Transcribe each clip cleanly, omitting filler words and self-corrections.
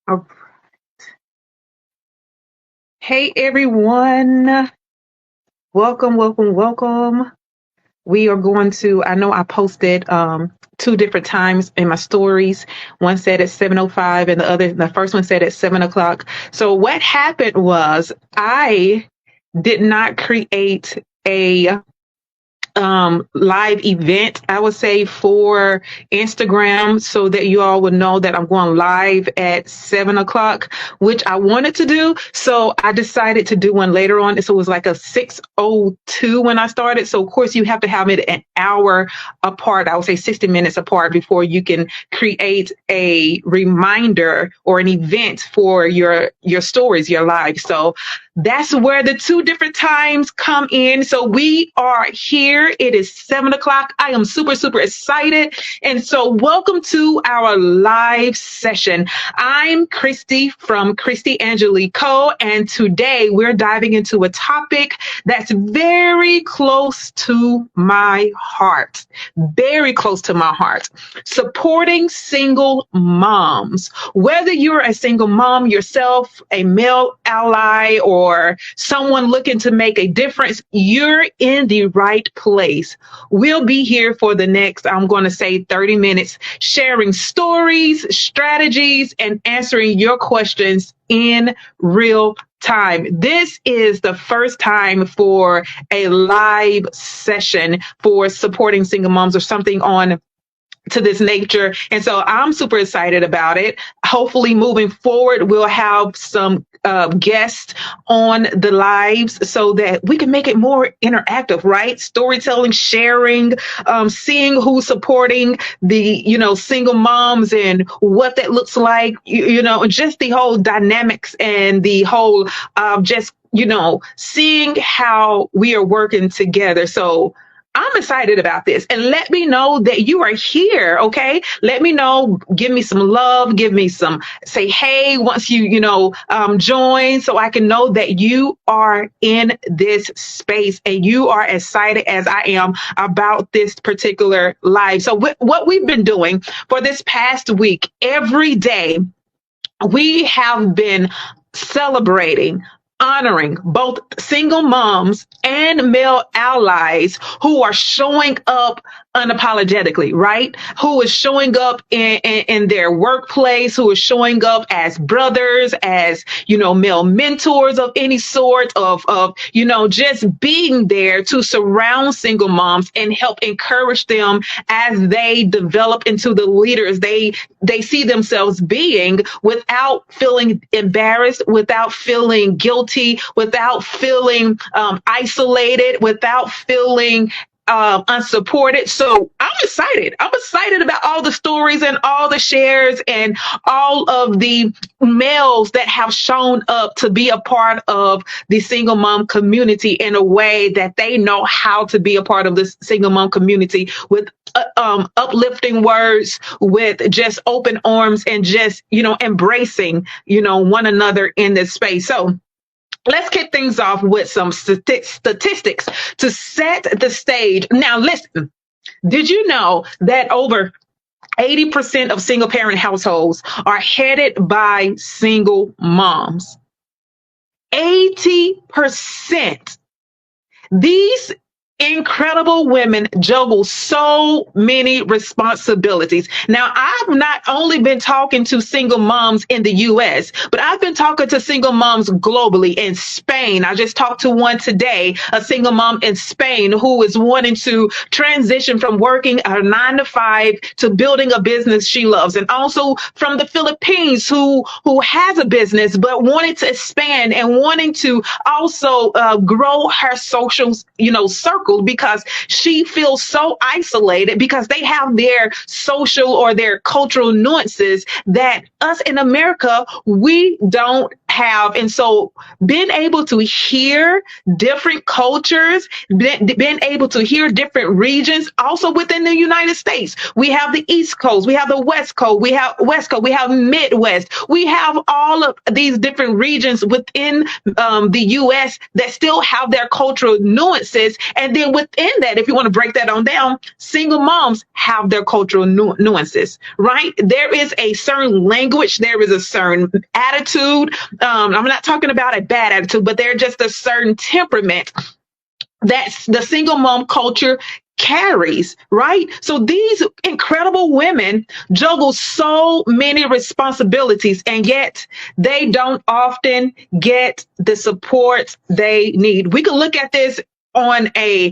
Oh, hey everyone. Welcome, welcome, welcome. We are going to, I know I posted two different times in my stories. One said at 7:05 and the first one said at 7 o'clock. So what happened was I did not create a live event, I would say, for Instagram so that you all would know that I'm going live at 7 o'clock, which I wanted to do. So I decided to do one later on. So it was like a 6:02 when I started. So of course you have to have it an hour apart. I would say 60 minutes apart before you can create a reminder or an event for your stories, your live. So that's where the two different times come in. So we are here. It is 7 o'clock. I am super, super excited. And so welcome to our live session. I'm Christy from Christy Angelique Co. And today we're diving into a topic that's very close to my heart. Very close to my heart. Supporting single moms. Whether you're a single mom yourself, a male ally, or someone looking to make a difference, you're in the right place. We'll be here for the next, I'm going to say 30 minutes, sharing stories, strategies, and answering your questions in real time. This is the first time for a live session for supporting single moms or something on to this nature. And so I'm super excited about it. Hopefully moving forward, we'll have some guests on the lives so that we can make it more interactive, right? Storytelling, sharing, seeing who's supporting the, single moms and what that looks like, just the whole dynamics and the whole, seeing how we are working together. So I'm excited about this, and let me know that you are here. Okay. Let me know, give me some love, say, hey, once you join so I can know that you are in this space and you are excited as I am about this particular live. So what we've been doing for this past week, every day, we have been celebrating, honoring both single moms and male allies who are showing up unapologetically, right? Who is showing up in their workplace, who is showing up as brothers, as, male mentors of any sort just being there to surround single moms and help encourage them as they develop into the leaders they see themselves being, without feeling embarrassed, without feeling guilty, without feeling isolated, without feeling unsupported. So I'm excited. I'm excited about all the stories and all the shares and all of the males that have shown up to be a part of the single mom community in a way that they know how to be a part of this single mom community, with uplifting words, with just open arms, and just, embracing, one another in this space. So let's kick things off with some statistics to set the stage. Now, listen, did you know that over 80% of single parent households are headed by single moms? 80%. These incredible women juggle so many responsibilities. Now, I've not only been talking to single moms in the US, but I've been talking to single moms globally in Spain. I just talked to one today, a single mom in Spain who is wanting to transition from working a 9 to 5 to building a business she loves. And also from the Philippines who has a business, but wanted to expand and wanting to also grow her social, circle, because she feels so isolated because they have their social or their cultural nuances that us in America, we don't have, and so being able to hear different cultures, being able to hear different regions, also within the United States. We have the East Coast, we have the West Coast, we have Midwest, we have all of these different regions within the U.S. that still have their cultural nuances. And then within that, if you want to break that on down, single moms have their cultural nuances, right? There is a certain language, there is a certain attitude. I'm not talking about a bad attitude, but there's just a certain temperament that the single mom culture carries, right? So these incredible women juggle so many responsibilities, and yet they don't often get the support they need. We can look at this on a,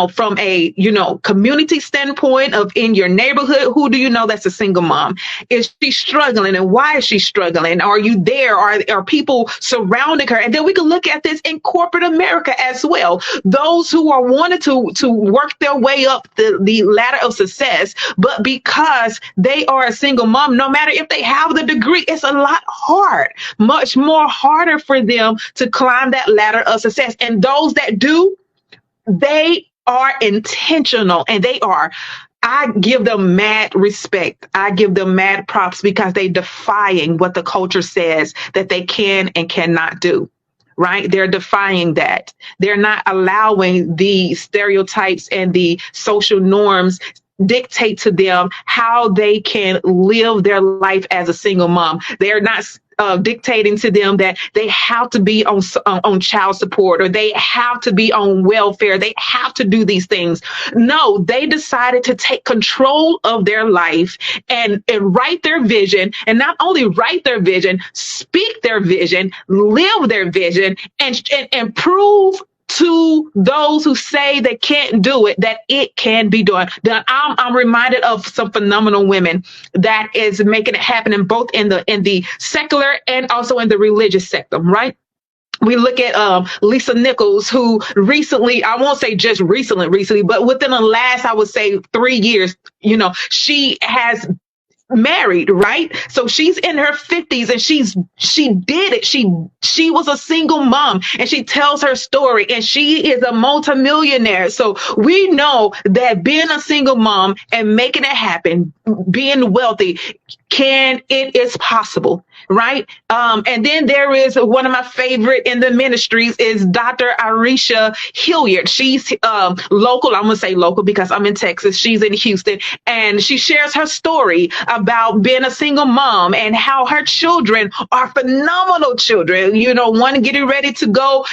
from a, community standpoint of in your neighborhood. Who do you know that's a single mom? Is she struggling, and why is she struggling? Are you there? Are people surrounding her? And then we can look at this in corporate America as well. Those who are wanting to work their way up the ladder of success, but because they are a single mom, no matter if they have the degree, it's a lot much more harder for them to climb that ladder of success. And those that do, they are intentional, and I give them mad respect. I give them mad props because they defying what the culture says that they can and cannot do, right? They're defying that. They're not allowing the stereotypes and the social norms dictate to them how they can live their life as a single mom. They're not dictating to them that they have to be on child support, or they have to be on welfare. They have to do these things. No, they decided to take control of their life and write their vision, and not only write their vision, speak their vision, live their vision, and prove to those who say they can't do it, that it can be done. I'm reminded of some phenomenal women that is making it happen in both in the secular and also in the religious sector, right? We look at Lisa Nichols, who recently, I won't say just recently, but within the last, I would say 3 years, she has married, right? So she's in her 50s, and she did it. She was a single mom, and she tells her story, and she is a multimillionaire. So we know that being a single mom and making it happen, being wealthy, it is possible, right? And then there is one of my favorite in the ministries is Dr. Arisha Hilliard. She's local. I'm going to say local because I'm in Texas. She's in Houston, and she shares her story about being a single mom and how her children are phenomenal children, one getting ready to go,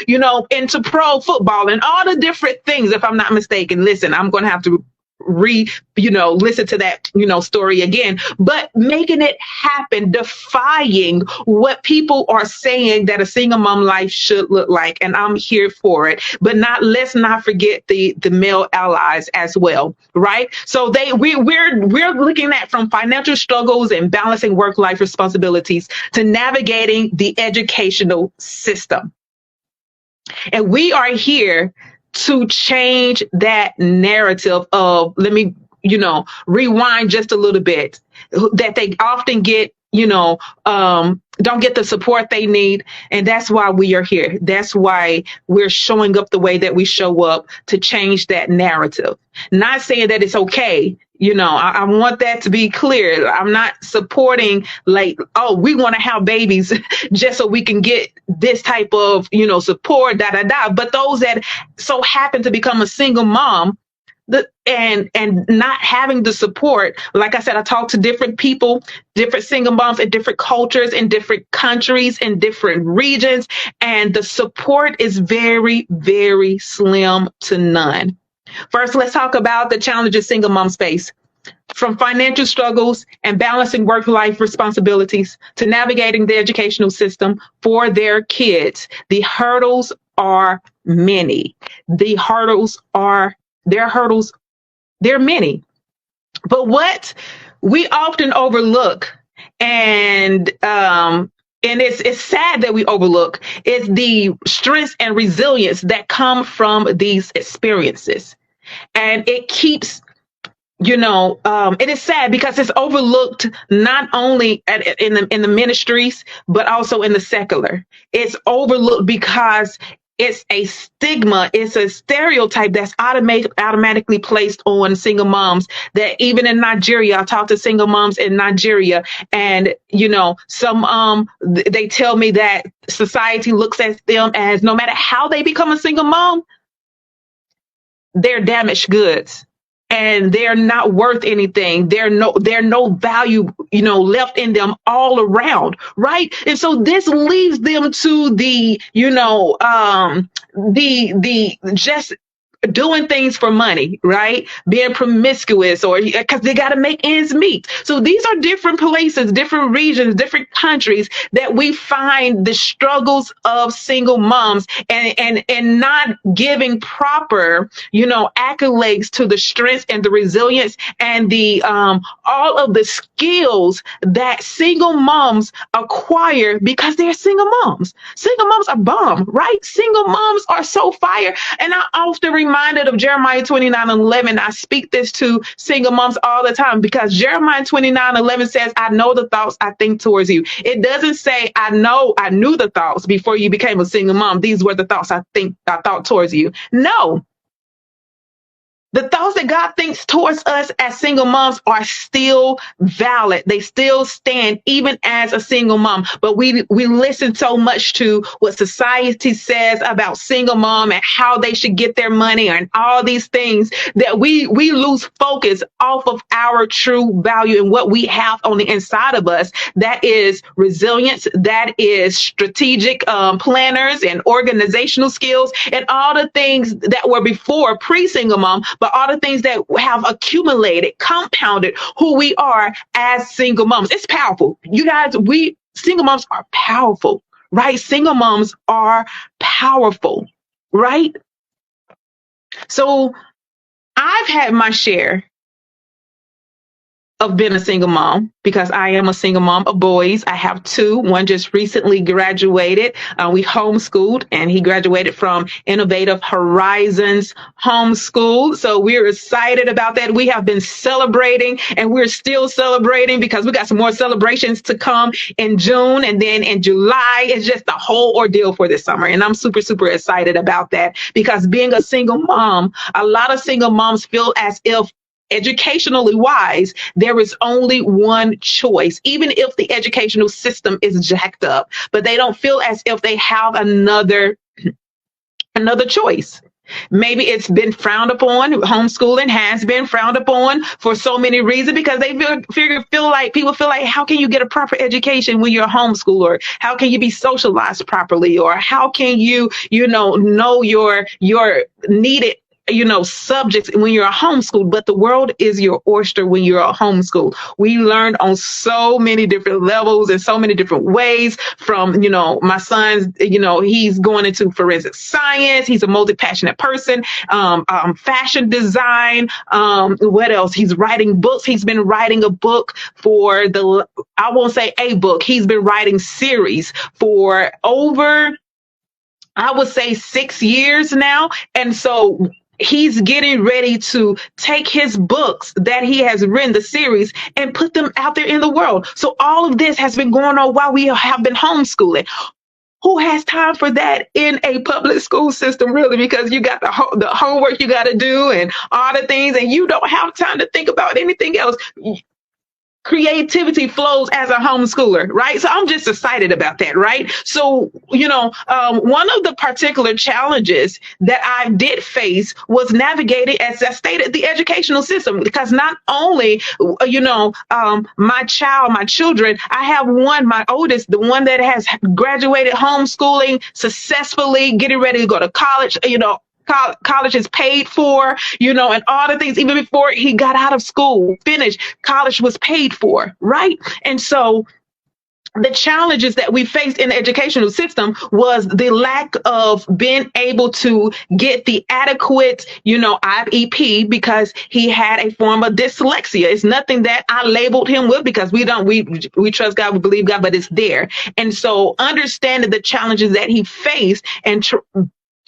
into pro football and all the different things. If I'm not mistaken, listen, I'm going to have to listen to that, story again, but making it happen, defying what people are saying that a single mom life should look like. And I'm here for it, but let's not forget the male allies as well. Right. So we're looking at from financial struggles and balancing work-life responsibilities to navigating the educational system. And we are here to change that narrative of, let me, rewind just a little bit, that they often get, don't get the support they need. And that's why we are here. That's why we're showing up the way that we show up, to change that narrative. Not saying that it's okay. I want that to be clear. I'm not supporting we want to have babies just so we can get this type of, support, But those that so happen to become a single mom, and not having the support, like I said, I talk to different people, different single moms in different cultures, in different countries, in different regions, and the support is very, very slim to none. First, let's talk about the challenges single moms face. From financial struggles and balancing work-life responsibilities to navigating the educational system for their kids, the hurdles are many. They're many. But what we often overlook, and it's sad that we overlook, is the strength and resilience that come from these experiences. And it keeps it is sad because it's overlooked not only in the ministries, but also in the secular. It's overlooked because it's a stigma, it's a stereotype that's automatically placed on single moms. That even in Nigeria, I talk to single moms in Nigeria, and some they tell me that society looks at them as, no matter how they become a single mom, they're damaged goods and they're not worth anything. They're no value, left in them all around. Right. And so this leaves them to the just doing things for money, right? Being promiscuous, or because they got to make ends meet. So these are different places, different regions, different countries that we find the struggles of single moms, and not giving proper, accolades to the strength and the resilience and the all of the skills that single moms acquire because they're single moms. Single moms are bomb, right? Single moms are so fire. And I often reminded of Jeremiah 29:11. I speak this to single moms all the time because Jeremiah 29:11 says, I know the thoughts I think towards you. It doesn't say, I knew the thoughts before you became a single mom. These were the thoughts I thought towards you. No. The thoughts that God thinks towards us as single moms are still valid. They still stand even as a single mom. But we listen so much to what society says about single mom and how they should get their money and all these things that we lose focus off of our true value and what we have on the inside of us. That is resilience. That is strategic planners and organizational skills and all the things that were before pre-single mom, but all the things that have accumulated, compounded who we are as single moms. It's powerful. You guys, single moms are powerful, right? Single moms are powerful, right? So I've had my share of being a single mom because I am a single mom of boys. I have two. One just recently graduated. We homeschooled, and he graduated from Innovative Horizons Homeschool. So we're excited about that. We have been celebrating, and we're still celebrating because we got some more celebrations to come in June. And then in July, it's just a whole ordeal for this summer. And I'm super, super excited about that because being a single mom, a lot of single moms feel as if educationally wise, there is only one choice, even if the educational system is jacked up, but they don't feel as if they have another choice. Maybe it's been frowned upon. Homeschooling has been frowned upon for so many reasons because they feel like people feel like, how can you get a proper education when you're a homeschooler? How can you be socialized properly? Or how can you, know your needed subjects when you're a homeschool? But the world is your oyster when you're a homeschool. We learn on so many different levels and so many different ways from, my son's, he's going into forensic science. He's a multi-passionate person, fashion design. What else? He's writing books. He's been writing a book for I won't say a book. He's been writing series for over, I would say 6 years now. And so he's getting ready to take his books that he has written, the series, and put them out there in the world. So all of this has been going on while we have been homeschooling. Who has time for that in a public school system, really? Because you got the homework you got to do and all the things, and you don't have time to think about anything else. Creativity flows as a homeschooler, right? So I'm just excited about that, right? So, one of the particular challenges that I did face was navigating, as I stated, the educational system, because not only, my children, I have one, my oldest, the one that has graduated homeschooling successfully, getting ready to go to college, college is paid for, and all the things. Even before he got out of school, finished, college was paid for, right? And so the challenges that we faced in the educational system was the lack of being able to get the adequate, IEP, because he had a form of dyslexia. It's nothing that I labeled him with because we trust God, we believe God, but it's there. And so understanding the challenges that he faced and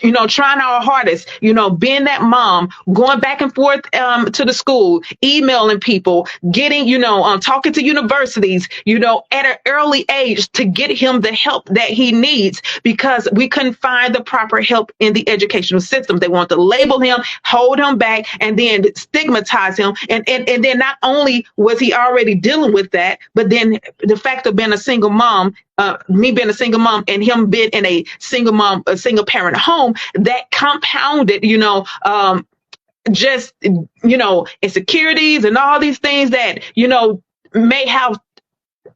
trying our hardest, being that mom, going back and forth to the school, emailing people, getting, talking to universities, at an early age to get him the help that he needs because we couldn't find the proper help in the educational system. They want to label him, hold him back, and then stigmatize him. And then not only was he already dealing with that, but then the fact of being a single mom, me being a single mom and him being in a single parent home, that compounded, just, insecurities and all these things that, may have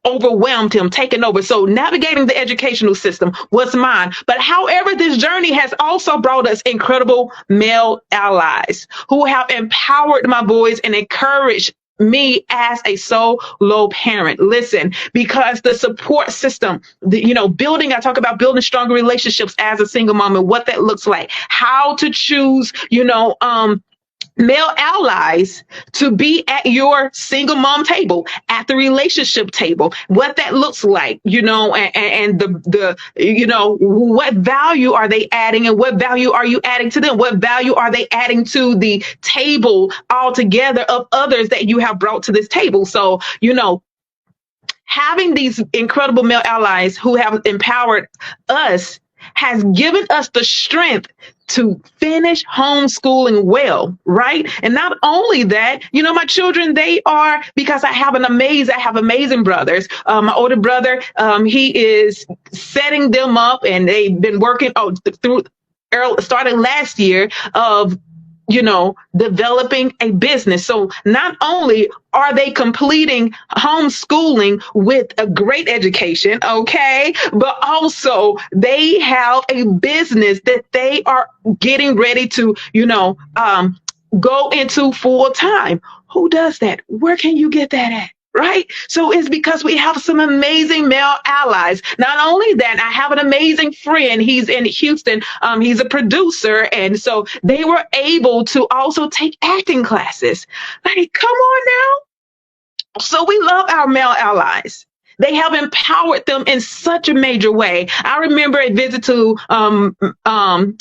overwhelmed him, taken over. So navigating the educational system was mine. But however, this journey has also brought us incredible male allies who have empowered my boys and encouraged me as a solo parent. Listen, because the support system, I talk about building stronger relationships as a single mom and what that looks like, how to choose, male allies to be at your single mom table, at the relationship table, what that looks like, and what value are they adding and what value are you adding to them? What value are they adding to the table altogether of others that you have brought to this table? So, having these incredible male allies who have empowered us has given us the strength to finish homeschooling well, right? And not only that, my children, because I have amazing brothers. My older brother, he is setting them up and they've been working starting last year of developing a business. So not only are they completing homeschooling with a great education, okay, but also they have a business that they are getting ready to, go into full time. Who does that? Where can you get that at? Right? So it's because we have some amazing male allies. Not only that, I have an amazing friend. He's in Houston. He's a producer. And so they were able to also take acting classes. Like, come on now. So we love our male allies. They have empowered them in such a major way. I remember a visit to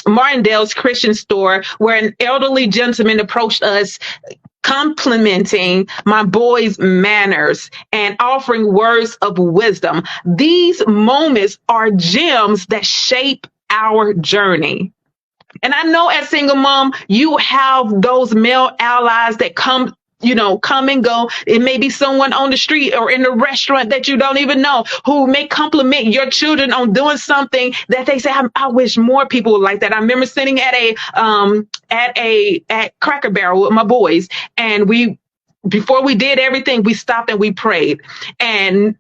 Martindale's Christian store where an elderly gentleman approached us complimenting my boys' manners and offering words of wisdom. These moments are gems that shape our journey. And I know as single mom, you have those male allies that come and go. It may be someone on the street or in a restaurant that you don't even know who may compliment your children on doing something that they say, I wish more people would like that. I remember sitting at Cracker Barrel with my boys, and before we did everything, we stopped and we prayed. And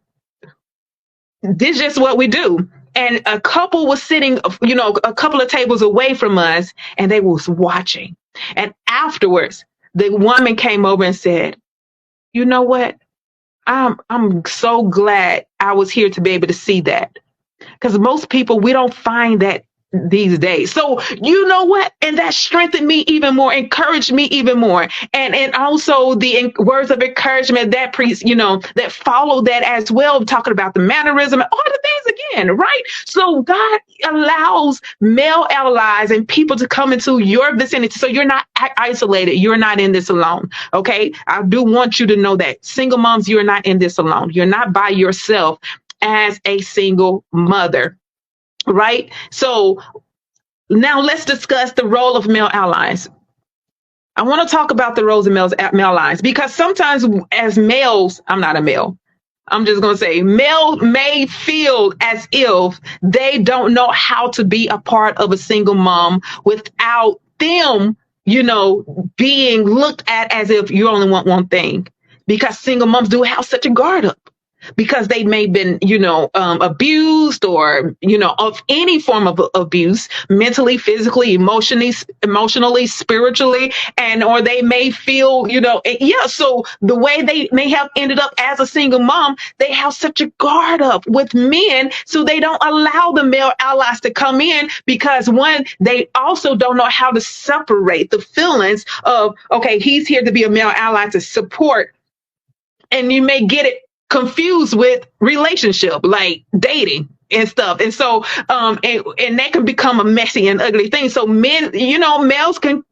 this is just what we do. And a couple was sitting, a couple of tables away from us, and they was watching. And afterwards, the woman came over and said, you know what? I'm so glad I was here to be able to see that. Because most people, we don't find that these days. So you know what? And that strengthened me even more, encouraged me even more. And also the words of encouragement that that follow that as well, talking about the mannerism and all the things again, right? So God allows male allies and people to come into your vicinity. So you're not isolated. You're not in this alone. Okay. I do want you to know that single moms, you're not in this alone. You're not by yourself as a single mother. Right? So now let's discuss the role of male allies. I want to talk about the roles of male allies because sometimes as males, I'm not a male. I'm just going to say male may feel as if they don't know how to be a part of a single mom without them, being looked at as if you only want one thing, because single moms do have such a guard up. Because they may have been, abused or, of any form of abuse, mentally, physically, emotionally, spiritually, or they may feel, so the way they may have ended up as a single mom, they have such a guard up with men, so they don't allow the male allies to come in because one, they also don't know how to separate the feelings of, okay, he's here to be a male ally to support, and you may get it confused with relationship, like dating. and stuff. And so, and that can become a messy and ugly thing. So men, males can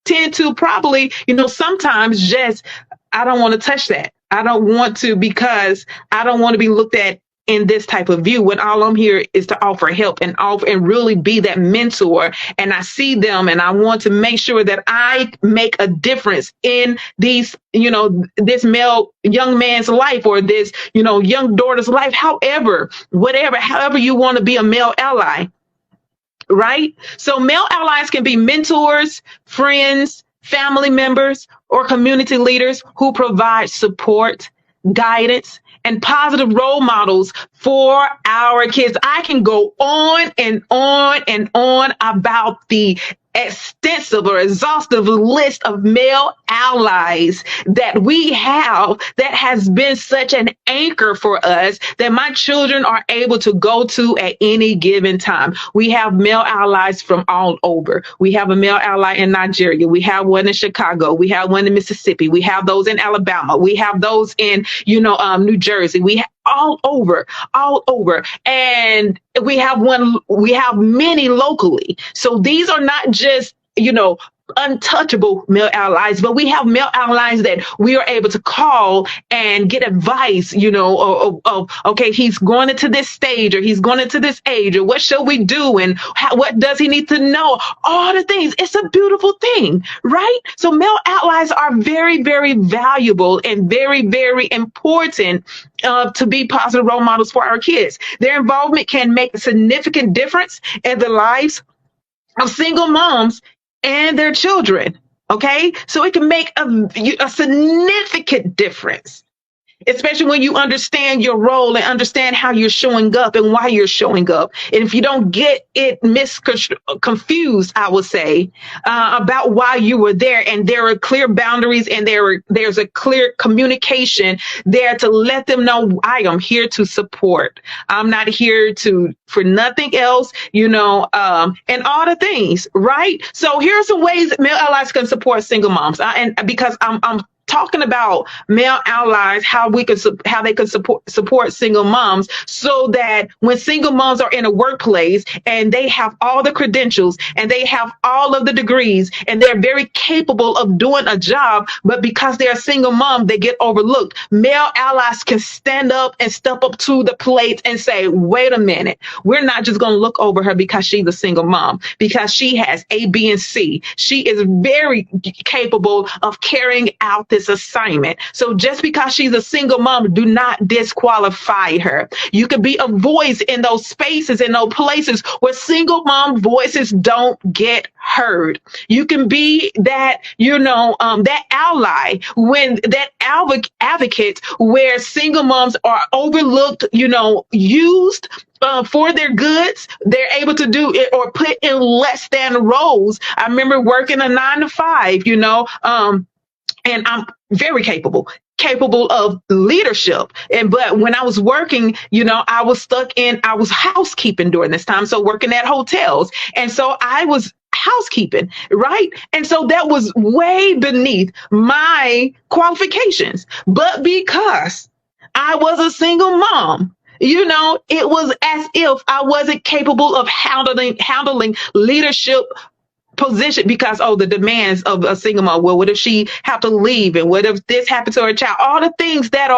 tend to probably, sometimes just, I don't want to touch that. I don't want to, because I don't want to be looked at in this type of view, when all I'm here is to offer help and offer and really be that mentor. And I see them and I want to make sure that I make a difference in these, this male young man's life, or this, young daughter's life, however you want to be a male ally. Right? So male allies can be mentors, friends, family members, or community leaders who provide support, guidance, and positive role models for our kids. I can go on and on and on about the extensive or exhaustive list of male allies that we have, that has been such an anchor for us, that my children are able to go to at any given time. We have male allies from all over. We have a male ally in Nigeria. We have one in Chicago. We have one in Mississippi. We have those in Alabama. We have those in, New Jersey. We have all over. And we have many locally. So these are not just, untouchable male allies, but we have male allies that we are able to call and get advice, of okay, he's going into this stage, or he's going into this age, or what shall we do, and what does he need to know? All the things. It's a beautiful thing, right? So male allies are very, very valuable and very, very important to be positive role models for our kids. Their involvement can make a significant difference in the lives of single moms and their children. Okay. So it can make a significant difference, especially when you understand your role and understand how you're showing up and why you're showing up. And if you don't get it confused, I would say, about why you were there, and there are clear boundaries, and there's a clear communication there to let them know, I am here to support. I'm not here for nothing else, and all the things, right? So here are some ways that male allies can support single moms. And because I'm talking about male allies, how they can support single moms, so that when single moms are in a workplace and they have all the credentials and they have all of the degrees and they're very capable of doing a job, but because they're a single mom, they get overlooked. Male allies can stand up and step up to the plate and say, wait a minute, we're not just going to look over her because she's a single mom, because she has A, B, and C. She is very capable of carrying out this assignment. So just because she's a single mom, do not disqualify her. You can be a voice in those spaces, in those places where single mom voices don't get heard. You can be that, that ally, when that advocate where single moms are overlooked, used for their goods. They're able to do it or put in less than roles. I remember working a 9 to 5, and I'm very capable of leadership. But when I was working, I was housekeeping during this time. So working at hotels. And so I was housekeeping, right? And so that was way beneath my qualifications. But because I was a single mom, it was as if I wasn't capable of handling leadership position, because the demands of a single mom. Well, what if she have to leave, and what if this happened to her child? All the things that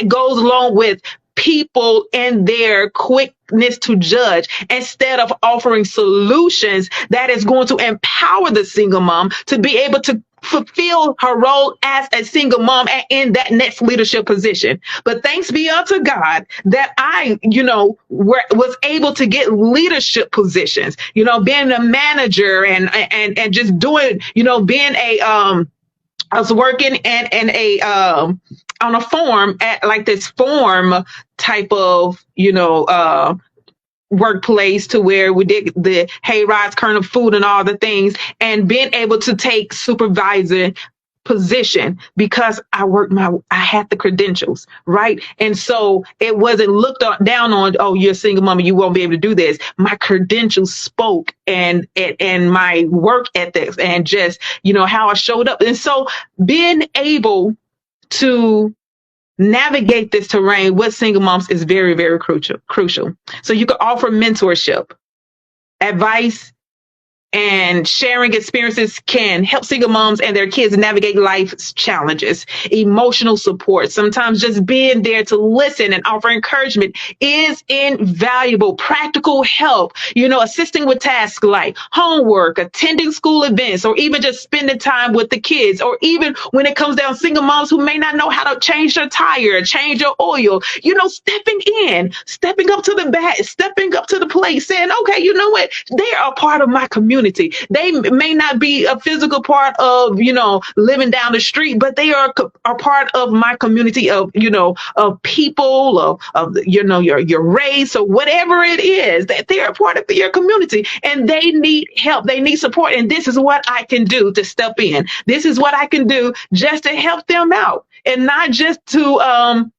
goes along with people and their quickness to judge, instead of offering solutions that is going to empower the single mom to be able to fulfill her role as a single mom and in that next leadership position. But thanks be unto God that I, was able to get leadership positions, being a manager and just doing, being I was working on a farm, at like this farm type of, workplace, to where we did the hay rides, kernel food, and all the things, and being able to take supervisor position because I had the credentials, right? And so it wasn't looked down on, oh, you're a single mom, you won't be able to do this. My credentials spoke, and my work ethics, and just, how I showed up. And so being able to navigate this terrain with single moms is very, very crucial. So you can offer mentorship, advice, and sharing experiences can help single moms and their kids navigate life's challenges. Emotional support, sometimes just being there to listen and offer encouragement is invaluable. Practical help, assisting with tasks like homework, attending school events, or even just spending time with the kids, or even when it comes down single moms who may not know how to change their tire, change your oil, stepping up to the bat, stepping up to the plate, saying, okay, you know what? They are a part of my community. They may not be a physical part of, living down the street, but they are a part of my community of, of people, your race or whatever it is, that they're a part of your community and they need help. They need support. And this is what I can do to step in. This is what I can do just to help them out, and not just to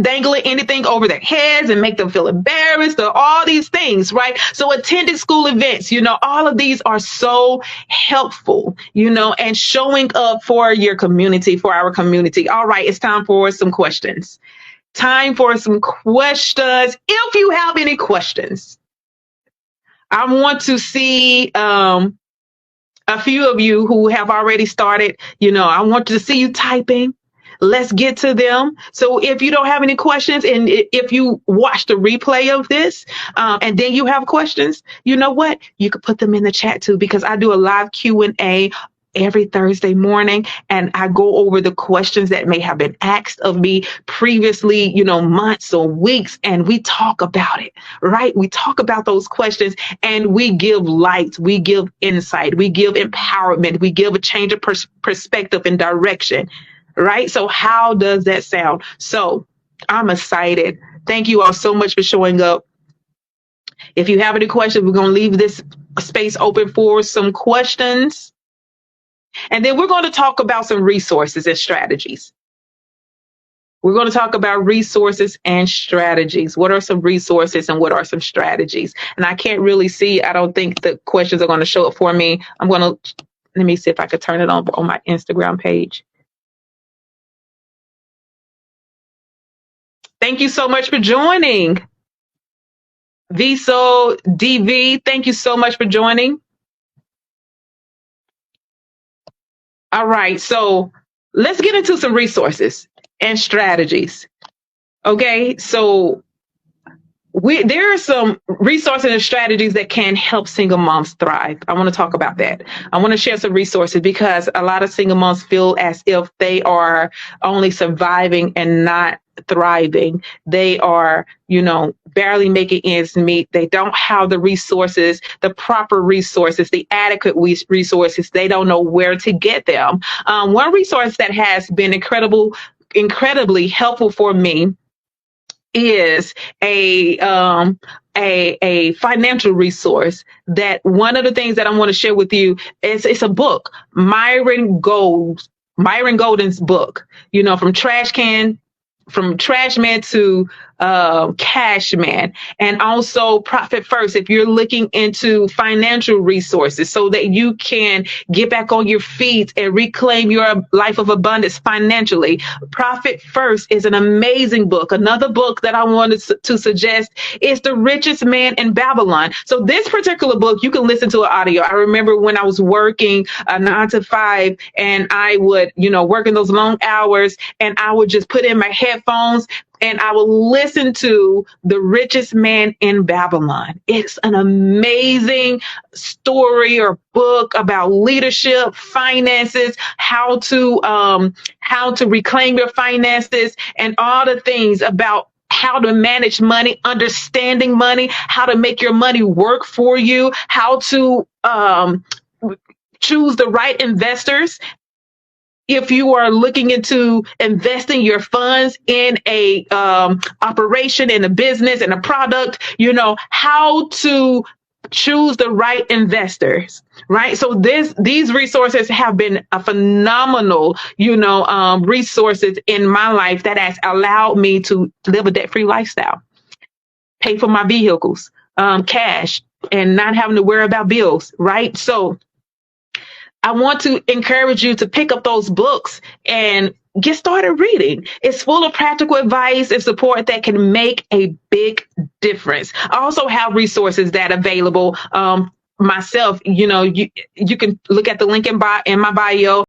dangle anything over their heads and make them feel embarrassed or all these things, right? So attending school events, all of these are so helpful, and showing up for your community, for our community. All right, it's time for some questions. If you have any questions, I want to see a few of you who have already started. I want to see you typing. Let's get to them. So if you don't have any questions, and if you watch the replay of this, and then you have questions, you know what? You could put them in the chat too, because I do a live Q&A every Thursday morning, and I go over the questions that may have been asked of me previously, months or weeks, and we talk about it, right? We talk about those questions, and we give light, we give insight, we give empowerment, we give a change of perspective and direction. Right? So how does that sound? So I'm excited. Thank you all so much for showing up. If you have any questions, we're going to leave this space open for some questions. And then we're going to talk about some resources and strategies. We're going to talk about resources and strategies. What are some resources and what are some strategies? And I can't really see. I don't think the questions are going to show up for me. Let me see if I could turn it on my Instagram page. Thank you so much for joining. Viso DV, thank you so much for joining. All right, so let's get into some resources and strategies. Okay, so there are some resources and strategies that can help single moms thrive. I want to talk about that. I want to share some resources because a lot of single moms feel as if they are only surviving and not thriving. They are, barely making ends meet. They don't have the resources, the proper resources, the adequate resources. They don't know where to get them. One resource that has been incredibly helpful for me is a financial resource. That one of the things that I want to share with you is it's a book, Myron Golden's book, from trash man to cash man, and also Profit First. If you're looking into financial resources so that you can get back on your feet and reclaim your life of abundance financially, Profit First is an amazing book. Another book that I wanted to suggest is The Richest Man in Babylon. So this particular book, you can listen to an audio. I remember when I was working a 9 to 5 and I would, working those long hours, and I would just put in my headphones and I will listen to The Richest Man in Babylon. It's an amazing story or book about leadership, finances, how to reclaim your finances, and all the things about how to manage money, understanding money, how to make your money work for you, how to choose the right investors. If you are looking into investing your funds in a operation, in a business, in a product, how to choose the right investors, right? So these resources have been a phenomenal, resources in my life that has allowed me to live a debt-free lifestyle, pay for my vehicles, cash, and not having to worry about bills, right? So I want to encourage you to pick up those books and get started reading. It's full of practical advice and support that can make a big difference. I also have resources that are available. Myself, you can look at the link in my bio.